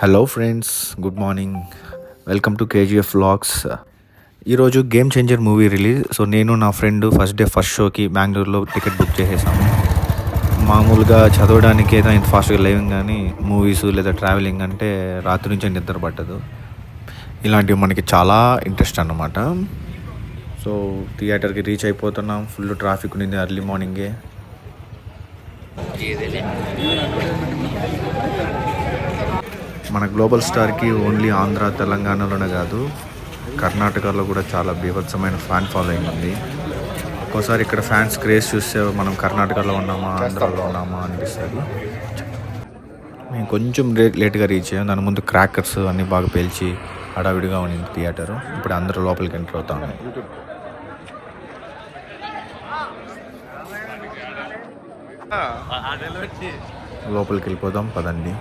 Hello friends, good morning. Welcome to KGF vlogs. ఈరోజు game changer movie release. So నేను నా friend first day first షోకి బెంగళూరులో ticket book చేసేసాము. మామూలుగా చదవడానికి ఏదో ఇంత ఫాస్ట్గా లేవు, కానీ మూవీస్ లేదా ట్రావెలింగ్ అంటే రాత్రి నుంచే నిద్ర పట్టదు. ఇలాంటివి మనకి చాలా ఇంట్రెస్ట్ అన్నమాట. సో థియేటర్కి రీచ్ అయిపోతున్నాం. ఫుల్ ట్రాఫిక్ ఉంది ఎర్లీ మార్నింగే. మన గ్లోబల్ స్టార్కి ఓన్లీ ఆంధ్ర తెలంగాణలోనే కాదు, కర్ణాటకలో కూడా చాలా బీభత్సమైన ఫ్యాన్ ఫాలోయింగ్ ఉంది. ఒక్కోసారి ఇక్కడ ఫ్యాన్స్ క్రేజ్ చూస్తే మనం కర్ణాటకలో ఉన్నామా ఆంధ్రాలో ఉన్నామా అనిపిస్తుంది. మేము కొంచెం లేట్గా రీచ్ అయ్యాం. దాని ముందు క్రాకర్స్ అన్నీ బాగా పేల్చి హడావిడిగా ఉంది థియేటరు. ఇప్పుడు అందరూ లోపలికి ఎంటర్ అవుతాము. లోపలికి వెళ్ళిపోదాం పదండి.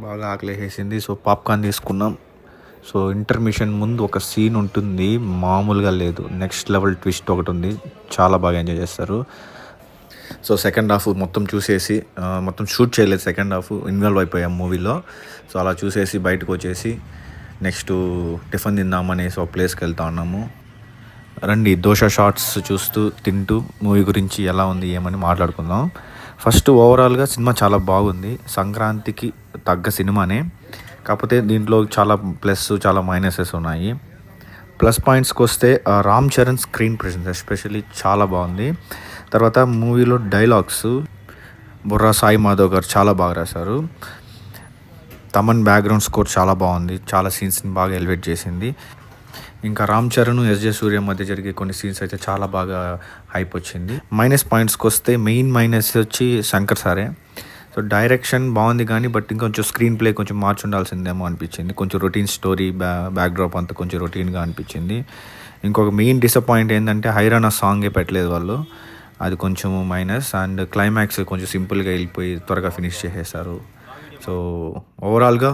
బాగా ఆకలేసేసింది. సో పాప్కార్న్ తీసుకున్నాం. సో ఇంటర్మిషన్ ముందు ఒక సీన్ ఉంటుంది, మామూలుగా లేదు. నెక్స్ట్ లెవెల్ ట్విస్ట్ ఒకటి ఉంది, చాలా బాగా ఎంజాయ్ చేస్తారు. సో సెకండ్ హాఫ్ మొత్తం చూసేసి, మొత్తం షూట్ చేయలేదు, సెకండ్ హాఫ్ ఇన్వాల్వ్ అయిపోయాం మూవీలో. సో అలా చూసేసి బయటకు వచ్చేసి నెక్స్ట్ టిఫిన్ తిందామనేసి ఒక ప్లేస్కి వెళ్తా ఉన్నాము. రండి, దోశ షార్ట్స్ చూస్తూ తింటూ మూవీ గురించి ఎలా ఉంది ఏమని మాట్లాడుకుందాం. ఫస్ట్ ఓవరాల్గా సినిమా చాలా బాగుంది. సంక్రాంతికి తగ్గ సినిమానే, కాకపోతే దీంట్లో చాలా ప్లస్ చాలా మైనసెస్ ఉన్నాయి. ప్లస్ పాయింట్స్కి వస్తే Ram Charan screen presence especially చాలా బాగుంది. తర్వాత మూవీలో డైలాగ్స్ బుర్రా సాయి మాధవ్ గారు చాలా బాగా రాశారు. తమన్ బ్యాక్గ్రౌండ్ స్కోర్ చాలా బాగుంది, చాలా సీన్స్ని బాగా ఎలివేట్ చేసింది. ఇంకా రామ్ చరణ్ ఎస్జే సూర్య మధ్య జరిగే కొన్ని సీన్స్ అయితే చాలా బాగా హైప్ వచ్చింది. మైనస్ పాయింట్స్కి వస్తే మెయిన్ మైనస్ వచ్చి శంకర్ సారే. సో డైరెక్షన్ బాగుంది కానీ బట్ ఇంకొంచెం స్క్రీన్ ప్లే కొంచెం మార్చి ఉండాల్సిందేమో అనిపించింది. కొంచెం రొటీన్ స్టోరీ, బ్యాక్డ్రాప్ అంతా కొంచెం రొటీన్గా అనిపించింది. ఇంకొక మెయిన్ డిసప్పాయింట్ ఏంటంటే హైరానా సాంగే పెట్టలేదు వాళ్ళు, అది కొంచెం మైనస్. అండ్ క్లైమాక్స్ కొంచెం సింపుల్గా వెళ్ళిపోయి త్వరగా ఫినిష్ చేసేసారు. సో ఓవరాల్గా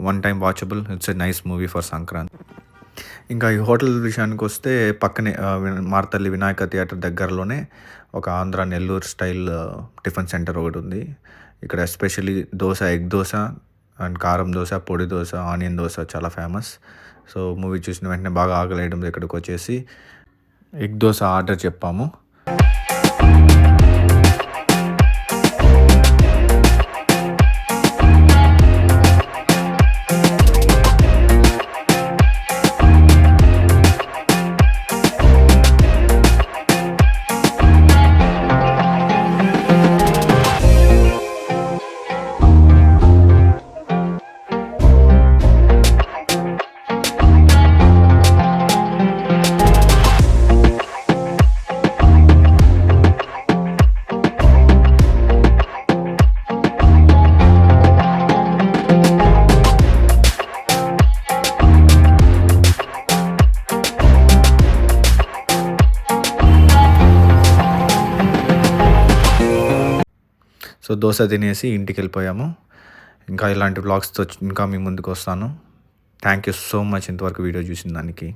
one time watchable, it's a nice movie for Sankranti. ఇంకా ఈ హోటల్ విషయానికి వస్తే పక్కనే మార్తల్లి వినాయక థియేటర్ దగ్గరలోనే ఒక Andhra Nellore style tiffin centre ఒకటి ఉంది. ఇక్కడ especially dosa, egg dosa and కారం దోశ, పొడి దోశ, ఆనియన్ దోశ చాలా ఫేమస్. సో మూవీ చూసిన వెంటనే బాగా ఆకలేయడం ఇక్కడికి వచ్చేసి ఎగ్ దోశ ఆర్డర్ చెప్పాము. సో దోశ తినేసి ఇంటికి వెళ్ళిపోయాము. ఇంకా ఇలాంటి వ్లాగ్స్తో ఇంకా మీ ముందుకు వస్తాను. థ్యాంక్ యూ సో మచ్ ఇంతవరకు వీడియో చూసిన దానికి.